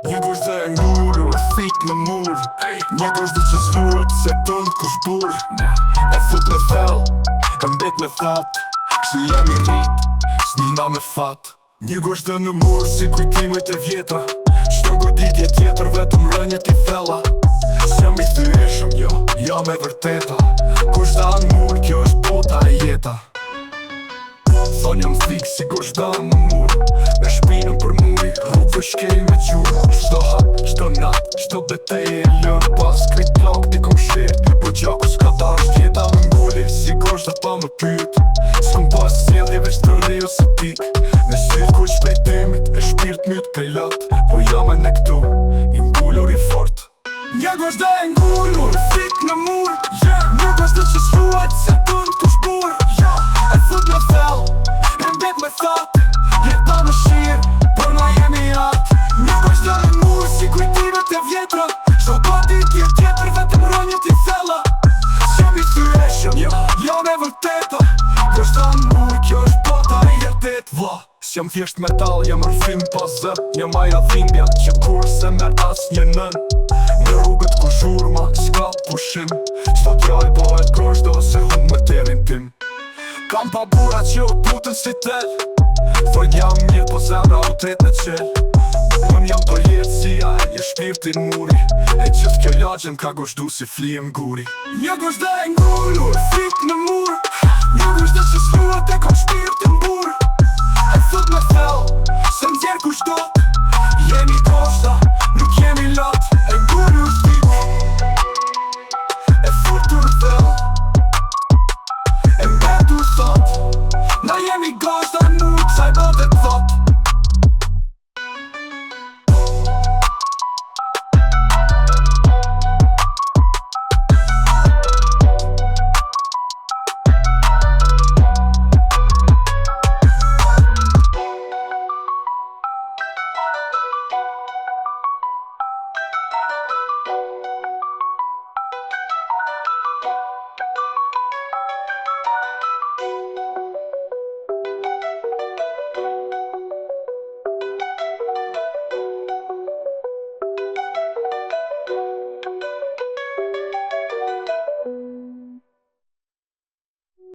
Një gusht dhe e ngullur, thik në mur. Një gusht dhe që s'luet, se tënd kush bur. E fut me thell, e mbet me that. Kështu jemi rrit, s'nina me fat. Një gusht dhe në mur, si kujtimet e vjetra. Shto goditje tjetër, vetëm rënjet i thella. S'jam i thyeshëm, jo, jam e vërteta. Gusht dhe në mur, kjo është bota e jeta. Thonë jam thik si gusht dhe në mur. Me shpinën për muri, rrugë shkej me qurë. Shto hap, shto nat, shto betej e lënë. Pas krit plak t'i kom shirë. Po gjaku s'ka dash tjeta me mbulli. Si gusht dhe pa më pyt. S'kom pas sjellje veç të rej ose pik. Me syt ku shpejtimit e shpirt myt kej lat. Po jam e ne këtu, i mbullur i fort. Një gusht dhe e ngullur, thik në mur. Një gusht dhe që s'luet, se tënd kush bur. E fut në thell, e mbet me that. Jeta në shirë, për na jemi atë. Një gusht dhe në mur, si kujtimet e vjetra. Shto goditje tjetër, vetëm rënjet i thella. S'jam i thyeshëm, jo, jam e vërteta. Gusht dhe në mur, kjo është bota e jetet. Vla, s'jam thjesht metal, jam rëfim pas zë. Një maja dhimbja, që kur se me as një nën. Në rrugët ku zhurma, s'ka pushim. S'to t'jaj bëhet grosht ose hum më terin tim. Kam pa burat që u putën si tel. Thojt jam mirë po zemra u tret në qel. Unë jam do jetësia e një shpirtin muri. E gjithë kjo lagjen ka gushtu si flijem guri. Një gusht dhe e ngullur, thik në mur. Një gusht dhe që s'luet e kom shpirtin bur. E thut me thell, se m'djerë kushtot. Jemi koshta, nuk jemi lat. E ngullur thik, e futur thell. E mbetur thot, na jemi gashta.